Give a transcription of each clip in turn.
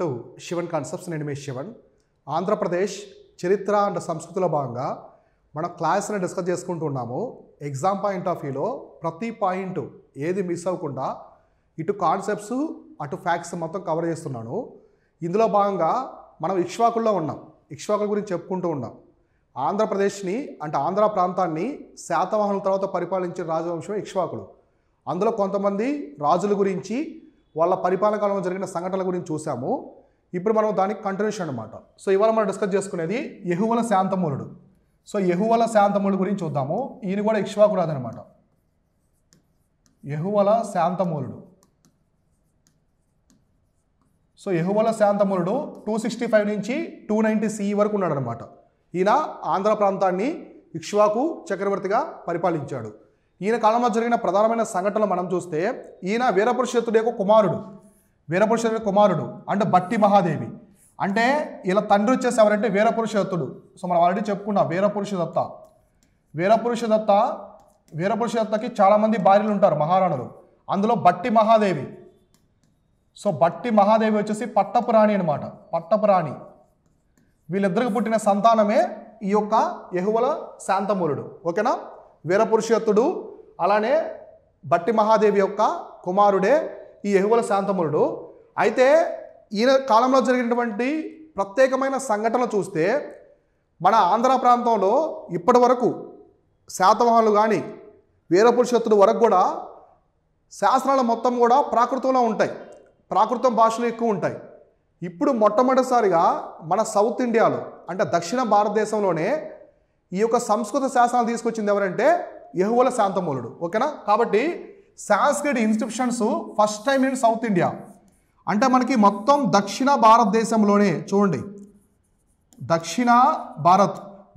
To Sivan concepts. నేను మీ శివన్. ఆంధ్రప్రదేశ్ చరిత్ర and సంస్కృతిలో భాగంగా మనం క్లాస్ని డిస్కస్ చేసుకుంటూ ఉన్నాము. ఎగ్జామ్ పాయింట్ ఆఫ్ వ్యూలో ప్రతి పాయింట్ ఏది మిస్ అవ్వకుండా ఇటు కాన్సెప్ట్స్ అటు ఫ్యాక్ట్స్ మొత్తం కవర్ చేస్తున్నాను. ఇందులో భాగంగా మనం ఇక్ష్వాకుల్లో ఉన్నాం. ఇక్ష్వాకుల గురించి చెప్పుకుంటూ ఉన్నాం. ఆంధ్రప్రదేశ్ని అంటే ఆంధ్ర ప్రాంతాన్ని శాతవాహనుల తర్వాత పరిపాలించిన రాజవంశం ఇక్ష్వాకులు. అందులో కొంతమంది రాజుల గురించి వాళ్ళ పరిపాలన కాలంలో జరిగిన సంఘటనల గురించి చూసాము. ఇప్పుడు మనం దానికి కంటిన్యూషన్ అనమాట. సో ఇవాళ మనం డిస్కస్ చేసుకునేది యెహువల శాంతమూలుడు. సో యెహువల శాంతమూలుడు గురించి చూద్దాము. ఈయన కూడా ఇక్ష్వాకు రాజు అనమాట. యెహువల శాంతమూలుడు. సో యెహువల శాంతమూలుడు 265 నుంచి 290 CE వరకు ఉన్నాడు అనమాట. ఈయన ఆంధ్ర ప్రాంతాన్ని ఇక్ష్వాకు చక్రవర్తిగా పరిపాలించాడు. ఈయన కాలంలో జరిగిన ప్రధానమైన సంఘటనలు మనం చూస్తే ఈయన వీరపురుషోత్తుడి యొక్క కుమారుడు. వీరపురుషోత్తుడి కుమారుడు అంటే బట్టి మహాదేవి. అంటే ఇలా తండ్రి వచ్చేసి ఎవరంటే వీరపురుషోత్తుడు. సో మనం ఆల్రెడీ చెప్పుకున్నాం వీరపురుషదత్త. వీరపురుషదత్తకి చాలామంది భార్యలు ఉంటారు, మహారాణులు. అందులో బట్టి మహాదేవి. సో బట్టి మహాదేవి వచ్చేసి పట్టపురాణి అనమాట. పట్టపురాణి. వీళ్ళిద్దరికి పుట్టిన సంతానమే ఈ యొక్క యెహువల శాంతమూలుడు. ఓకేనా? వీరపురుషోత్తుడు అలానే బట్టి మహాదేవి యొక్క కుమారుడే ఈ యెహువల శాంతమూలుడు. అయితే ఈయన కాలంలో జరిగినటువంటి ప్రత్యేకమైన సంఘటనలు చూస్తే మన ఆంధ్ర ప్రాంతంలో ఇప్పటి వరకు శాతవాహనులు కానీ వీరపురుషోత్తుడు వరకు కూడా శాసనాలు మొత్తం కూడా ప్రాకృతంలో ఉంటాయి. ప్రాకృతం భాషలు ఎక్కువ ఉంటాయి. ఇప్పుడు మొట్టమొదటిసారిగా మన సౌత్ ఇండియాలో అంటే దక్షిణ భారతదేశంలోనే ఈ యొక్క సంస్కృత శాసనాలు తీసుకొచ్చింది ఎవరంటే యెహువల శాంతమూలుడు. ఓకేనా? కాబట్టి Sanskrit inscriptions first time in South India. అంటే మనకి మొత్తం దక్షిణ భారతదేశంలోనే చూడండి,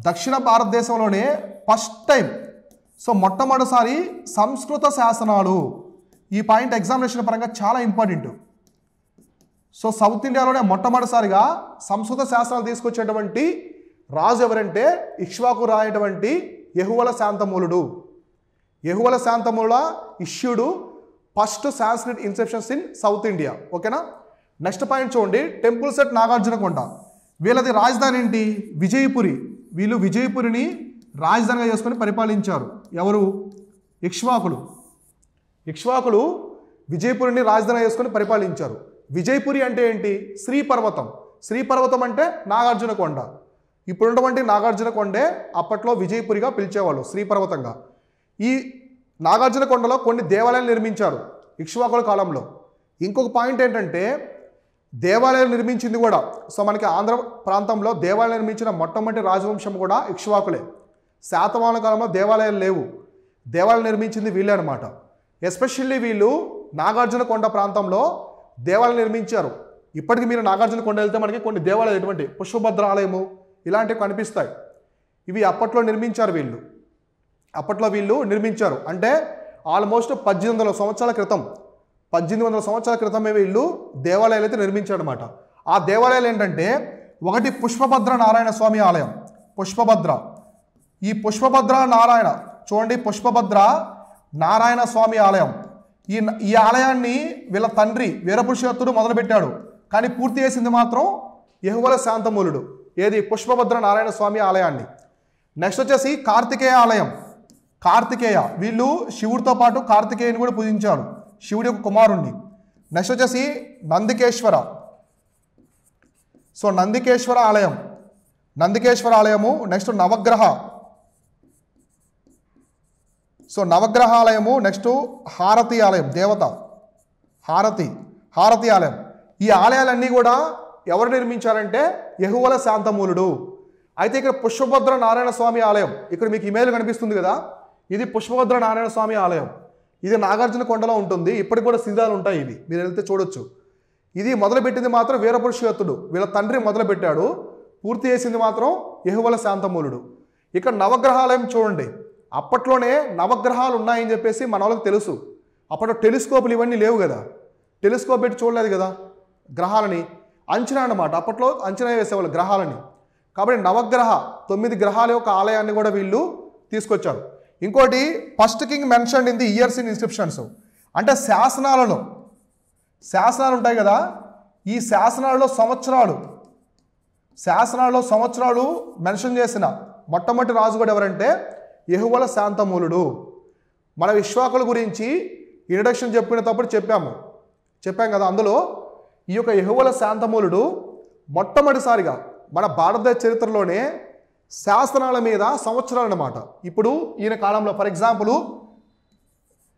దక్షిణ భారతదేశంలోనే ఫస్ట్ టైం. సో మొట్టమొదటిసారి సంస్కృత శాసనాలు. ఈ పాయింట్ ఎగ్జామినేషన్ పరంగా చాలా ఇంపార్టెంట్. సో సౌత్ ఇండియాలోనే మొట్టమొదటిసారిగా సంస్కృత శాసనాలు తీసుకొచ్చేటువంటి రాజు ఎవరంటే ఇక్ష్వాకు రాయటువంటి యెహువల శాంతమూలుడు. యెహువల శాంతమూల issued first Sanskrit inscriptions in South India. ఓకేనా? నెక్స్ట్ పాయింట్ చూడండి, టెంపుల్స్ ఎట్ నాగార్జునకొండ. వీళ్ళది రాజధాని ఏంటి? విజయపురి. వీళ్ళు విజయపురిని రాజధానిగా చేసుకొని పరిపాలించారు. ఎవరు? ఇక్ష్వాకులు విజయపురిని రాజధానిగా చేసుకొని పరిపాలించారు. విజయపురి అంటే ఏంటి? శ్రీపర్వతం. శ్రీపర్వతం అంటే నాగార్జునకొండ. ఇప్పుడున్నటువంటి నాగార్జునకొండే అప్పట్లో విజయపురిగా పిలిచేవాళ్ళు, శ్రీపర్వతంగా. ఈ నాగార్జునకొండలో కొన్ని దేవాలయాలు నిర్మించారు ఇక్ష్వాకుల కాలంలో. ఇంకొక పాయింట్ ఏంటంటే దేవాలయాలు నిర్మించింది కూడా. సో మనకి ఆంధ్ర ప్రాంతంలో దేవాలయాలు నిర్మించిన మొట్టమొదటి రాజవంశం కూడా ఇక్ష్వాకులే. శాతవాహనుల కాలంలో దేవాలయాలు లేవు. దేవాలయాలు నిర్మించింది వీళ్ళే అనమాట. ఎస్పెషల్లీ వీళ్ళు నాగార్జునకొండ ప్రాంతంలో దేవాలయాలు నిర్మించారు. ఇప్పటికీ మీరు నాగార్జునకొండ వెళ్తే మనకి కొన్ని దేవాలయాలు ఎటువంటి పుష్పభద్ర ఆలయము ఇలాంటివి కనిపిస్తాయి. ఇవి అప్పట్లో నిర్మించారు వీళ్ళు నిర్మించారు. అంటే ఆల్మోస్ట్ 1800 సంవత్సరాల క్రితమే వీళ్ళు దేవాలయాలు అయితే నిర్మించారనమాట. ఆ దేవాలయాలు ఏంటంటే ఒకటి పుష్పభద్ర నారాయణ స్వామి ఆలయం. ఈ పుష్పభద్ర నారాయణ చూడండి, పుష్పభద్ర నారాయణ స్వామి ఆలయం. ఈ ఆలయాన్ని వీళ్ళ తండ్రి వీరపురుషోత్తుడు మొదలుపెట్టాడు. కానీ పూర్తి చేసింది మాత్రం యెహువల శాంతమూలుడు. ఏది? పుష్పభద్ర నారాయణ స్వామి ఆలయాన్ని. నెక్స్ట్ వచ్చేసి కార్తికేయ ఆలయం. వీళ్ళు శివుడితో పాటు కార్తికేయుని కూడా పూజించారు, శివుడి యొక్క కుమారుణ్ణి. నెక్స్ట్ వచ్చేసి నందికేశ్వర. సో నందికేశ్వర ఆలయము. నెక్స్ట్ నవగ్రహ ఆలయము. నెక్స్ట్ హారతి ఆలయం, దేవత హారతి ఆలయం. ఈ ఆలయాలన్నీ కూడా ఎవరు నిర్మించారంటే యెహువల శాంతమూలుడు. అయితే ఇక్కడ పుష్పభద్ర నారాయణ స్వామి ఆలయం, ఇక్కడ మీకు ఇమేజ్ కనిపిస్తుంది కదా, ఇది పుష్పభద్ర నారాయణ స్వామి ఆలయం. ఇది నాగార్జునకొండలో ఉంటుంది. ఇప్పటికి కూడా శిథిలాలు ఉంటాయి, ఇవి మీరు వెళ్తే చూడొచ్చు. ఇది మొదలుపెట్టింది మాత్రం వీరపురుషోత్తుడు, వీళ్ళ తండ్రి మొదలుపెట్టాడు. పూర్తి చేసింది మాత్రం యెహువల శాంతమూలుడు. ఇక్కడ నవగ్రహాలయం చూడండి. అప్పట్లోనే నవగ్రహాలు ఉన్నాయని చెప్పేసి మన వాళ్ళకి తెలుసు. అప్పట్లో టెలిస్కోపులు ఇవన్నీ లేవు కదా, టెలిస్కోప్ పెట్టి చూడలేదు కదా గ్రహాలని. అంచనా అన్నమాట, అప్పట్లో అంచనా వేసేవాళ్ళు గ్రహాలని. కాబట్టి 9 గ్రహాల యొక్క ఆలయాన్ని కూడా వీళ్ళు తీసుకొచ్చారు. ఇంకోటి first king mentioned in the years in inscriptions. అంటే శాసనాలు ఉంటాయి కదా, ఈ శాసనాలలో సంవత్సరాలు మెన్షన్ చేసిన మొట్టమొదటి రాజు కూడా ఎవరంటే యెహోవా శాంతమూలుడు. మన ఇక్ష్వాకుల గురించి ఇంట్రడక్షన్ చెప్పుకునేటప్పుడు చెప్పాం కదా. అందులో ఈ యొక్క యెహోవా శాంతమూలుడు మొట్టమొదటిసారిగా మన భారతదేశ చరిత్రలోనే శాసనాల మీద సంవత్సరాలు అన్నమాట. ఇప్పుడు ఈయన కాలంలో ఫర్ ఎగ్జాంపుల్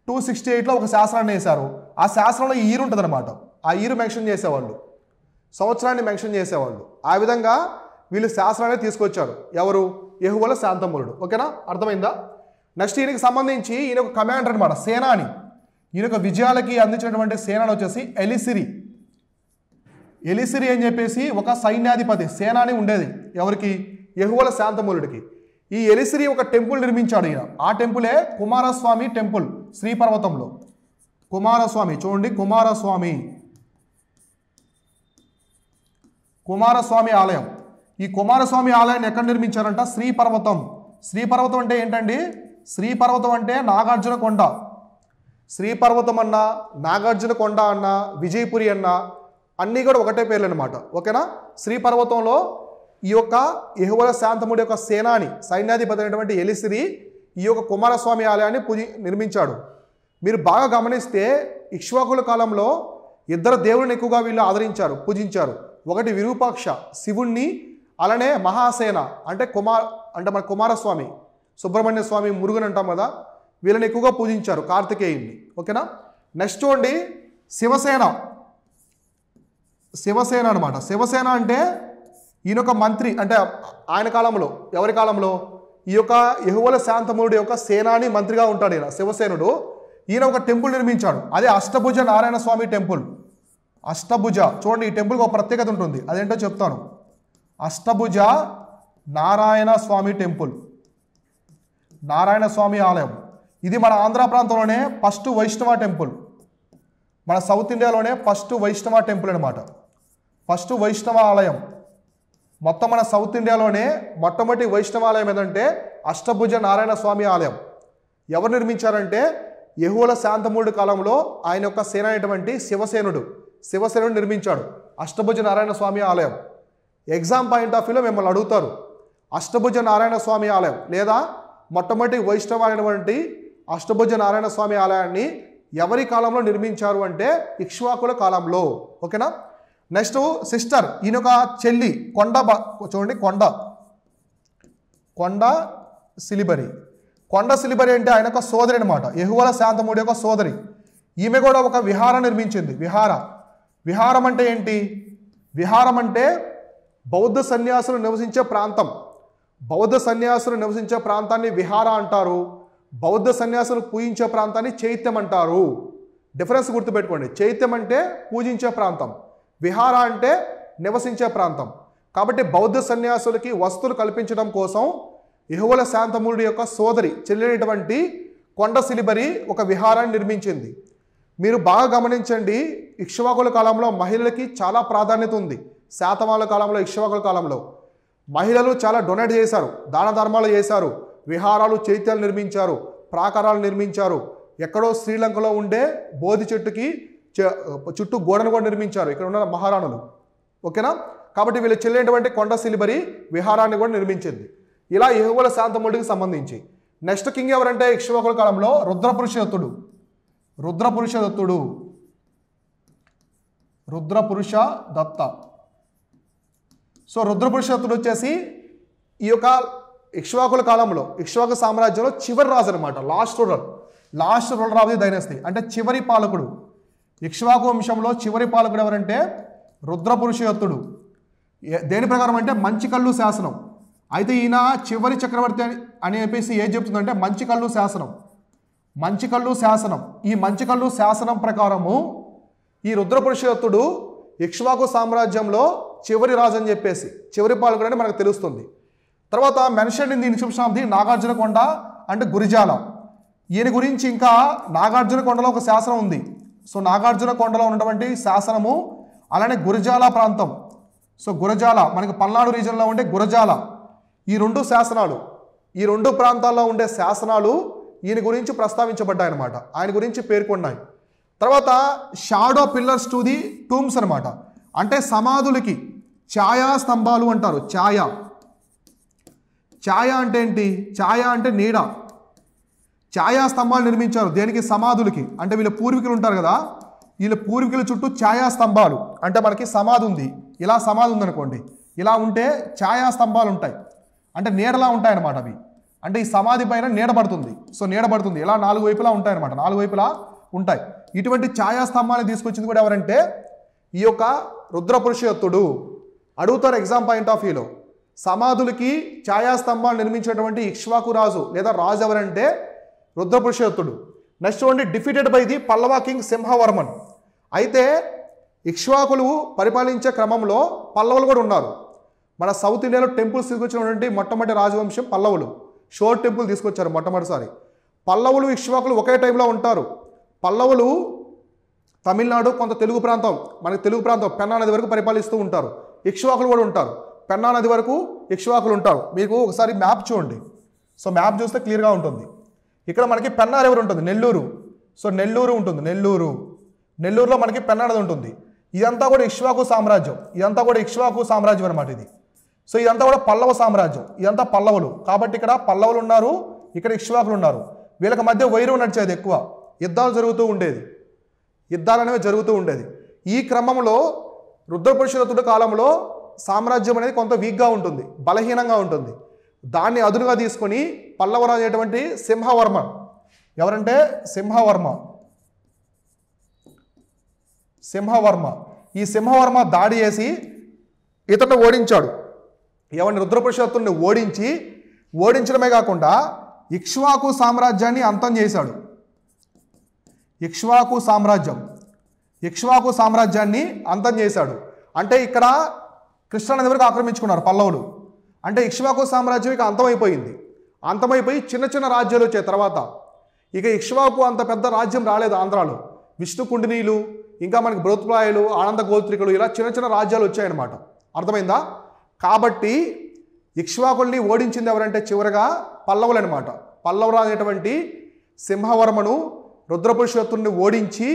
268లో ఒక శాసనాన్ని వేశారు. ఆ శాసనంలో ఈ ఇయర్ ఉంటుంది అనమాట. ఆ ఇయర్ మెన్షన్ చేసేవాళ్ళు, సంవత్సరాన్ని మెన్షన్ చేసేవాళ్ళు. ఆ విధంగా వీళ్ళు శాసనాన్ని తీసుకొచ్చారు. ఎవరు? యెహోవా శాంతమూలుడు. ఓకేనా, అర్థమైందా? నెక్స్ట్ ఈయనకి సంబంధించి ఈయన ఒక కమాండర్ అనమాట, సేనాని. ఈయన యొక్క విజయాలకి అందించినటువంటి సేనాని వచ్చేసి ఎలిసిరి అని చెప్పేసి ఒక సైన్యాధిపతి సేనాని ఉండేది. ఎవరికి? యెహోవా శాంతమూలుడికి. ఈ ఎలిసిరి ఒక టెంపుల్ నిర్మించాడు ఈయన. ఆ టెంపులే కుమారస్వామి టెంపుల్ శ్రీపర్వతంలో. కుమారస్వామి చూడండి, కుమారస్వామి ఆలయం. ఈ కుమారస్వామి ఆలయాన్ని ఎక్కడ నిర్మించారంట? శ్రీపర్వతం. శ్రీపర్వతం అంటే ఏంటండి? శ్రీపర్వతం అంటే నాగార్జున కొండ. శ్రీపర్వతం అన్నా, నాగార్జున కొండ అన్నా, విజయపురి అన్నా అన్నీ కూడా ఒకటే పేర్లు అనమాట. ఓకేనా. శ్రీపర్వతంలో ఈ యొక్క యెహోవా శాంతమూలుడి యొక్క సేనాని సైన్యాధిపతి అయినటువంటి ఎలిసిరి ఈ యొక్క కుమారస్వామి ఆలయాన్ని నిర్మించాడు. మీరు బాగా గమనిస్తే ఇక్ష్వాకుల కాలంలో ఇద్దరు దేవుళ్ళని ఎక్కువగా వీళ్ళు ఆదరించారు, పూజించారు. ఒకటి విరూపాక్ష శివుణ్ణి, అలానే మహాసేన అంటే మన కుమారస్వామి, సుబ్రహ్మణ్య స్వామి, మురుగన్ అంటాం కదా, వీళ్ళని ఎక్కువగా పూజించారు, కార్తికేయుణ్ణి. ఓకేనా. నెక్స్ట్ చూడండి, శివసేన అనమాట. శివసేన అంటే ఈయన ఒక మంత్రి, అంటే ఆయన కాలంలో, ఎవరి కాలంలో? ఈ యొక్క యెహోవా శాంతమూలుడి యొక్క సేనాని మంత్రిగా ఉంటాడు ఈయన శివసేనుడు. ఈయన ఒక టెంపుల్ నిర్మించాడు, అదే అష్టభుజ నారాయణ స్వామి టెంపుల్. అష్టభుజ చూడండి, ఈ టెంపుల్కి ఒక ప్రత్యేకత ఉంటుంది, అదేంటో చెప్తాను. అష్టభుజ నారాయణ స్వామి టెంపుల్, నారాయణ స్వామి ఆలయం. ఇది మన ఆంధ్ర ప్రాంతంలోనే ఫస్ట్ వైష్ణవ టెంపుల్, మన సౌత్ ఇండియాలోనే ఫస్ట్ వైష్ణవ టెంపుల్ అనమాట. ఫస్ట్ వైష్ణవ ఆలయం మొత్తం మన సౌత్ ఇండియాలోనే మొట్టమొదటి వైష్ణవాలయం ఏదంటే అష్టభుజ నారాయణ స్వామి ఆలయం. ఎవరు నిర్మించారంటే యెహోవా శాంతమూలుడి కాలంలో ఆయన యొక్క సేన అయినటువంటి శివసేనుడు నిర్మించాడు అష్టభుజ నారాయణ స్వామి ఆలయం. ఎగ్జామ్ పాయింట్ ఆఫ్ వ్యూలో మిమ్మల్ని అడుగుతారు, అష్టభుజ నారాయణ స్వామి ఆలయం లేదా మొట్టమొదటి వైష్ణవ అయినటువంటి అష్టభుజ నారాయణ స్వామి ఆలయాన్ని ఎవరి కాలంలో నిర్మించారు అంటే ఇక్ష్వాకుల కాలంలో. ఓకేనా. నెక్స్ట్ సిస్టర్, ఈయన ఒక చెల్లి చూడండి, కొండ సిలిబరి అంటే ఆయన ఒక సోదరి అనమాట, యెహోవా శాంతమూలుడి యొక్క సోదరి. ఈమె కూడా ఒక విహారం నిర్మించింది. విహారం అంటే ఏంటి? విహారం అంటే బౌద్ధ సన్యాసులు నివసించే ప్రాంతం. బౌద్ధ సన్యాసులు నివసించే ప్రాంతాన్ని విహార అంటారు, బౌద్ధ సన్యాసులు పూజించే ప్రాంతాన్ని చైత్యం అంటారు. డిఫరెన్స్ గుర్తుపెట్టుకోండి. చైత్యం అంటే పూజించే ప్రాంతం, విహార అంటే నివసించే ప్రాంతం. కాబట్టి బౌద్ధ సన్యాసులకి వస్తువులు కల్పించడం కోసం యెహోవా శాంతమూలుడి యొక్క సోదరి చెల్లినటువంటి కొండ సిలిబరి ఒక విహారాన్ని నిర్మించింది. మీరు బాగా గమనించండి, ఇక్ష్వాకుల కాలంలో మహిళలకి చాలా ప్రాధాన్యత ఉంది. శాతవాహనుల కాలంలో, ఇక్ష్వాకుల కాలంలో మహిళలు చాలా డొనేట్ చేశారు, దాన ధర్మాలు చేశారు, విహారాలు, చైత్యాలు నిర్మించారు, ప్రాకారాలు నిర్మించారు. ఎక్కడో శ్రీలంకలో ఉండే బోధి చెట్టుకి చుట్టూ గోడను కూడా నిర్మించారు ఇక్కడ ఉన్న మహారాణులు. ఓకేనా. కాబట్టి వీళ్ళు చెల్లినటువంటి కొండ సిలిబరి విహారాన్ని కూడా నిర్మించింది. ఇలా యెహోవా శాంతమూలుడికి సంబంధించి. నెక్స్ట్ కింగ్ ఎవరంటే ఇక్ష్వాకుల కాలంలో రుద్రపురుషదత్తుడు. సో రుద్రపురుషదత్తుడు వచ్చేసి ఈ యొక్క ఇక్ష్వాకుల కాలంలో, ఇక్ష్వాకు సామ్రాజ్యంలో చివరి రాజు అనమాట, last ruler of the dynasty, అంటే చివరి పాలకుడు. ఇక్ష్వాకు వంశంలో చివరి పాలకుడు ఎవరంటే రుద్రపురుషదత్తుడు. దేని ప్రకారం అంటే మంచికల్లు శాసనం. అయితే ఈయన చివరి చక్రవర్తి అని చెప్పేసి ఏం చెప్తుందంటే మంచికల్లు శాసనం. ఈ మంచికల్లు శాసనం ప్రకారము ఈ రుద్రపురుషదత్తుడు ఇక్ష్వాకు సామ్రాజ్యంలో చివరి రాజు అని చెప్పేసి, చివరి పాలకుడు అని మనకు తెలుస్తుంది. తర్వాత mention in the inscription of the Nagarjuna కొండ అంటే గురిజాల. ఈయన గురించి ఇంకా నాగార్జున కొండలో ఒక శాసనం ఉంది. సో నాగార్జున కొండలో ఉన్నటువంటి శాసనము, అలానే గురజాల ప్రాంతం. సో గురజాల మనకి పల్నాడు రీజన్లో ఉండే గురజాల, ఈ రెండు శాసనాలు, ఈ రెండు ప్రాంతాల్లో ఉండే శాసనాలు ఈయన గురించి ప్రస్తావించబడ్డాయి అన్నమాట, ఆయన గురించి పేర్కొన్నాయి. తర్వాత shadow pillars to the tombs అనమాట, అంటే సమాధులకి ఛాయా స్తంభాలు అంటారు. ఛాయ అంటే ఏంటి? ఛాయ అంటే నీడ. ఛాయా స్తంభాలు నిర్మించారు దేనికి? సమాధులకి. అంటే వీళ్ళ పూర్వీకులు ఉంటారు కదా, వీళ్ళ పూర్వీకుల చుట్టూ ఛాయా స్తంభాలు. అంటే మనకి సమాధి ఉంది, ఇలా సమాధి ఉందనుకోండి, ఇలా ఉంటే ఛాయా స్తంభాలు ఉంటాయి, అంటే నీడలా ఉంటాయన్నమాట అవి. అంటే ఈ సమాధి పైన నీడ పడుతుంది. సో నీడ పడుతుంది, ఇలా 4 వైపులా ఉంటాయన్నమాట, 4 వైపులా ఉంటాయి. ఇటువంటి ఛాయా స్తంభాన్ని తీసుకొచ్చింది కూడా ఎవరంటే ఈ యొక్క రుద్రపురుషోత్తుడు. అడుగుతారు ఎగ్జామ్ పాయింట్ ఆఫ్ వ్యూలో, సమాధులకి ఛాయాస్తంభాలు నిర్మించినటువంటి ఇక్ష్వాకు రాజు లేదా రాజు ఎవరంటే రుద్రపురుషోత్తుడు. నెక్స్ట్ చూడండి, defeated by the Pallava king Simhavarman. అయితే ఇక్ష్వాకులు పరిపాలించే క్రమంలో పల్లవులు కూడా ఉన్నారు. మన సౌత్ ఇండియాలో టెంపుల్స్ తీసుకొచ్చినటువంటి మొట్టమొదటి రాజవంశం పల్లవులు. షోర్ టెంపుల్ తీసుకొచ్చారు మొట్టమొదటిసారి. పల్లవులు ఇక్ష్వాకులు ఒకే టైంలో ఉంటారు. పల్లవులు తమిళనాడు, కొంత తెలుగు ప్రాంతం, మనకి తెలుగు ప్రాంతం పెన్నా నది వరకు పరిపాలిస్తూ ఉంటారు. ఇక్ష్వాకులు కూడా ఉంటారు, పెన్నా నది వరకు ఇక్ష్వాకులు ఉంటారు. మీకు ఒకసారి మ్యాప్ చూడండి. సో మ్యాప్ చూస్తే క్లియర్గా ఉంటుంది. ఇక్కడ మనకి పెన్నా రివర్ ఉంటుంది, నెల్లూరు. సో నెల్లూరు ఉంటుంది, నెల్లూరులో మనకి పెన్నా నది ఉంటుంది. ఇదంతా కూడా ఇక్ష్వాకు సామ్రాజ్యం, అనమాట ఇది. సో ఇదంతా కూడా పల్లవ సామ్రాజ్యం, ఇదంతా పల్లవులు. కాబట్టి ఇక్కడ పల్లవులు ఉన్నారు, ఇక్కడ ఇక్ష్వాకులు ఉన్నారు. వీళ్ళకి మధ్య వైరం నడిచేది, ఎక్కువ యుద్ధాలు అనేవి జరుగుతూ ఉండేది. ఈ క్రమంలో రుద్రపురుషోత్తుడి కాలంలో సామ్రాజ్యం అనేది కొంత వీక్గా ఉంటుంది, బలహీనంగా ఉంటుంది. దాన్ని అదునుగా తీసుకొని పల్లవరాజు అయినటువంటి సింహవర్మ, ఎవరంటే సింహవర్మ, ఈ సింహవర్మ దాడి చేసి ఇతన్ని ఓడించాడు. ఎవరిని? రుద్రపురుషోత్తుడిని ఓడించడమే కాకుండా ఇక్ష్వాకు సామ్రాజ్యాన్ని అంతం చేశాడు. ఇక్ష్వాకు సామ్రాజ్యాన్ని అంతం చేశాడు. అంటే ఇక్కడ కృష్ణానది వరకు ఆక్రమించుకున్నారు పల్లవులు. అంటే ఇక్ష్వాకు సామ్రాజ్యం ఇక అంతమైపోయి చిన్న చిన్న రాజ్యాలు వచ్చాయి తర్వాత. ఇక ఇక్ష్వాకు అంత పెద్ద రాజ్యం రాలేదు ఆంధ్రాలో. విష్ణుకుండినీలు, ఇంకా మనకి బృహత్ప్రాయులు, ఆనంద గోత్రికులు, ఇలా చిన్న చిన్న రాజ్యాలు వచ్చాయన్నమాట. అర్థమైందా? కాబట్టి ఇక్ష్వాకుల్ని ఓడించింది ఎవరంటే చివరగా పల్లవులు అనమాట. పల్లవరాజు అయినటువంటి సింహవర్మను రుద్రపురుషోత్తుడిని ఓడించి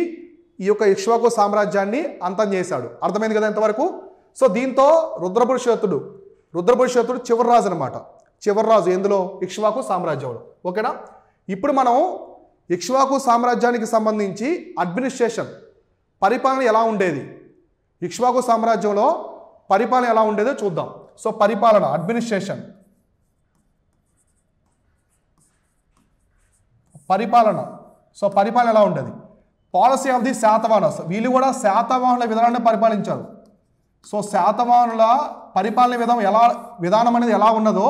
ఈ యొక్క ఇక్ష్వాకు సామ్రాజ్యాన్ని అంతం చేశాడు. అర్థమైంది కదా ఇంతవరకు? సో దీంతో రుద్రపురుషోత్తుడు చివరి రాజు అనమాట. చివరి రాజు ఎందులో? ఇక్ష్వాకు సామ్రాజ్యంలో. ఓకేనా? ఇప్పుడు మనం ఇక్ష్వాకు సామ్రాజ్యానికి సంబంధించి అడ్మినిస్ట్రేషన్, పరిపాలన ఎలా ఉండేది, ఇక్ష్వాకు సామ్రాజ్యంలో పరిపాలన ఎలా ఉండేదో చూద్దాం. సో పరిపాలన, అడ్మినిస్ట్రేషన్, సో పరిపాలన ఎలా ఉండేది? Policy of the Satavahanas. వీళ్ళు కూడా శాతవాహనుల విధానాన్ని పరిపాలించారు. సో శాతవాహనుల పరిపాలన విధానం అనేది ఎలా ఉన్నదో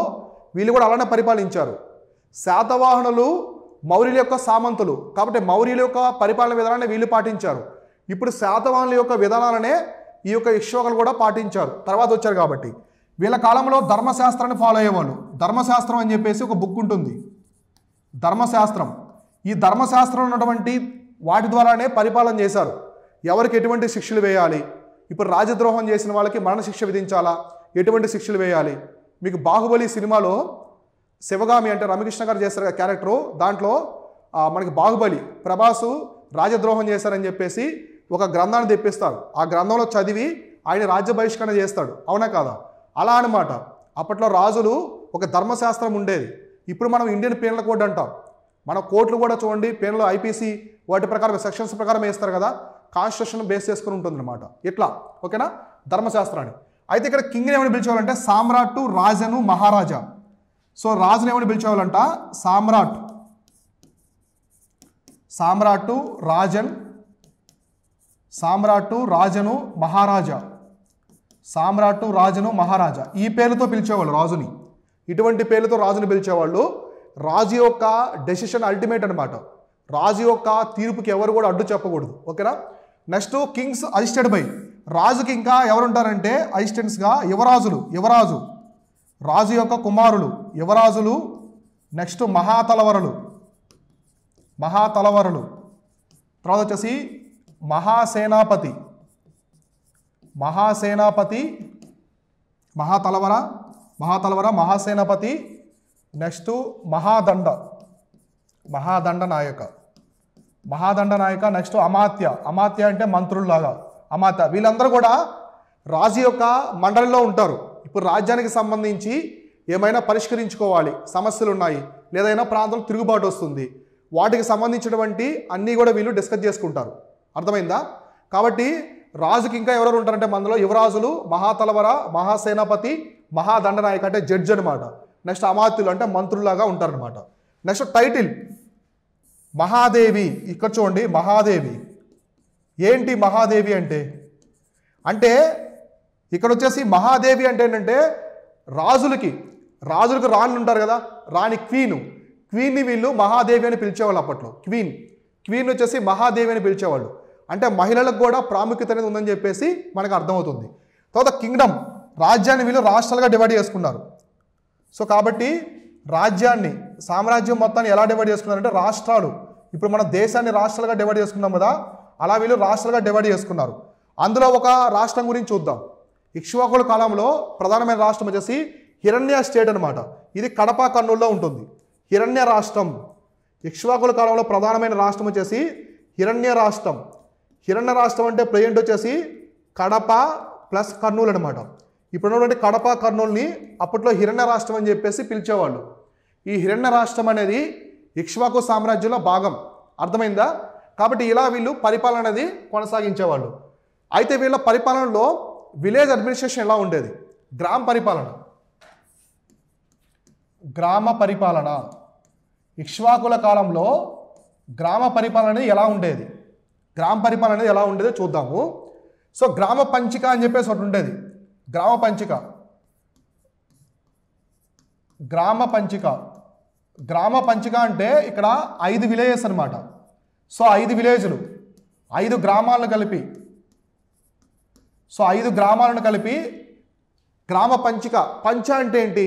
వీళ్ళు కూడా అలానే పరిపాలించారు. శాతవాహనులు మౌర్యుల యొక్క సామంతులు, కాబట్టి మౌర్యుల యొక్క పరిపాలన విధానాన్ని వీళ్ళు పాటించారు. ఇప్పుడు శాతవాహనుల యొక్క విధానాలనే ఈ యొక్క ఇక్ష్వాకులు కూడా పాటించారు, తర్వాత వచ్చారు కాబట్టి. వీళ్ళ కాలంలో ధర్మశాస్త్రాన్ని ఫాలో అయ్యేవాళ్ళు. ధర్మశాస్త్రం అని చెప్పేసి ఒక బుక్ ఉంటుంది, ధర్మశాస్త్రం. ఈ ధర్మశాస్త్రం ఉన్నటువంటి వాటి ద్వారానే పరిపాలన చేశారు. ఎవరికి ఎటువంటి శిక్షలు వేయాలి, ఇప్పుడు రాజద్రోహం చేసిన వాళ్ళకి మరణశిక్ష విధించాలా, ఎటువంటి శిక్షలు వేయాలి. మీకు బాహుబలి సినిమాలో శివగామి అంటే రమకృష్ణ గారు చేస్తారు క్యారెక్టరు, దాంట్లో మనకి బాహుబలి ప్రభాసు రాజద్రోహం చేశారని చెప్పేసి ఒక గ్రంథాన్ని తెప్పిస్తారు. ఆ గ్రంథంలో చదివి ఆయన రాజ్య బహిష్కరణ చేస్తాడు, అవునా కాదా? అలా అనమాట. అప్పట్లో రాజులు ఒక ధర్మశాస్త్రం ఉండేది. ఇప్పుడు మనం ఇండియన్ పీనల్ కోడ్ అంటాం. మన కోర్టులు కూడా చూడండి, పీనల్ ఐపీసీ వాటి ప్రకారం సెక్షన్స్ ప్రకారం వేస్తారు కదా, కాన్స్టిట్యూషన్ బేస్ చేసుకుని ఉంటుందన్నమాట. ఇట్లా ఓకేనా ధర్మశాస్త్రాన్ని. అయితే ఇక్కడ కింగ్ని ఏమని పిలిచేవాళ్ళంటే సామ్రాట్టు, రాజను, మహారాజా. సో రాజుని ఏమని పిలిచేవాళ్ళంట? సామ్రాట్టు, రాజను, మహారాజా. సామ్రాట్టు, రాజను, మహారాజా ఈ పేర్లతో పిలిచేవాళ్ళు రాజుని. ఇటువంటి పేర్లతో రాజుని పిలిచేవాళ్ళు. రాజు యొక్క డెసిషన్ అల్టిమేట్ అనమాట. రాజు యొక్క తీర్పుకి ఎవరు కూడా అడ్డు చెప్పకూడదు, ఓకేనా? Next Kings assisted by. రాజుకి ఇంకా ఎవరుంటారంటే అసిస్టెంట్స్గా యువరాజు, రాజు యొక్క కుమారులు యువరాజులు. నెక్స్ట్ మహాతలవరులు. తర్వాత వచ్చేసి మహాసేనాపతి, మహాసేనాపతి. నెక్స్ట్ మహాదండ నాయక. నెక్స్ట్ అమాత్య అంటే మంత్రుల్లాగా అమాత్య. వీళ్ళందరూ కూడా రాజు యొక్క మండలిలో ఉంటారు. ఇప్పుడు రాజ్యానికి సంబంధించి ఏమైనా పరిష్కరించుకోవాలి, సమస్యలు ఉన్నాయి, లేదైనా ప్రాంతంలో తిరుగుబాటు వస్తుంది, వాటికి సంబంధించినటువంటి అన్నీ కూడా వీళ్ళు డిస్కస్ చేసుకుంటారు. అర్థమైందా? కాబట్టి రాజుకి ఇంకా ఎవరెవరు ఉంటారంటే మనలో యువరాజులు, మహాతలవర, మహాసేనాపతి, మహాదండనాయక అంటే జడ్జి అనమాట. నెక్స్ట్ అమాత్యులు అంటే మంత్రులాగా ఉంటారనమాట. నెక్స్ట్ టైటిల్ మహాదేవి. ఇక్కడ చూడండి మహాదేవి. ఏంటి మహాదేవి అంటే? అంటే ఇక్కడ వచ్చేసి మహాదేవి అంటే ఏంటంటే రాజులకి రాణులు ఉంటారు కదా, రాణి క్వీన్ని వీళ్ళు మహాదేవి అని పిలిచేవాళ్ళు అప్పట్లో. క్వీన్ వచ్చేసి మహాదేవి అని పిలిచేవాళ్ళు. అంటే మహిళలకు కూడా ప్రాముఖ్యత అనేది ఉందని చెప్పేసి మనకు అర్థమవుతుంది. తర్వాత కింగ్డమ్, రాజ్యాన్ని వీళ్ళు రాష్ట్రాలుగా డివైడ్ చేసుకున్నారు. సో కాబట్టి రాజ్యాన్ని, సామ్రాజ్యం మొత్తాన్ని ఎలా డివైడ్ చేసుకున్నారంటే రాష్ట్రాలు. ఇప్పుడు మన దేశాన్ని రాష్ట్రాలుగా డివైడ్ చేసుకున్నాం కదా, అలా వీళ్ళు రాష్ట్రాలుగా డివైడ్ చేసుకున్నారు. అందులో ఒక రాష్ట్రం గురించి చూద్దాం. ఇక్ష్వాకుల కాలంలో ప్రధానమైన రాష్ట్రం వచ్చేసి హిరణ్య స్టేట్ అనమాట. ఇది కడప, కర్నూలులో ఉంటుంది. హిరణ్య రాష్ట్రం. ఇక్ష్వాకుల కాలంలో ప్రధానమైన రాష్ట్రం వచ్చేసి హిరణ్య రాష్ట్రం. హిరణ్య రాష్ట్రం అంటే ప్రజెంట్ వచ్చేసి కడప ప్లస్ కర్నూలు అనమాట. ఇప్పుడున్నటువంటి కడప, కర్నూలుని అప్పట్లో హిరణ్య రాష్ట్రం అని చెప్పేసి పిలిచేవాళ్ళు. ఈ హిరణ్య రాష్ట్రం అనేది ఇక్ష్వాకు సామ్రాజ్యంలో భాగం. అర్థమైందా? కాబట్టి ఇలా వీళ్ళు పరిపాలన అనేది కొనసాగించేవాళ్ళు. అయితే వీళ్ళ పరిపాలనలో విలేజ్ అడ్మినిస్ట్రేషన్ ఎలా ఉండేది? గ్రామ పరిపాలన. ఇక్ష్వాకుల కాలంలో గ్రామ పరిపాలన అనేది ఎలా ఉండేది? గ్రామ పరిపాలన అనేది ఎలా ఉండేదో చూద్దాము. సో గ్రామ పంచిక అని చెప్పేసి ఒకటి ఉండేది. గ్రామ పంచిక అంటే ఇక్కడ 5 విలేజెస్ అనమాట. సో 5 విలేజ్లు, 5 గ్రామాలను కలిపి, సో 5 గ్రామాలను కలిపి గ్రామ పంచిక. పంచ అంటే ఏంటి?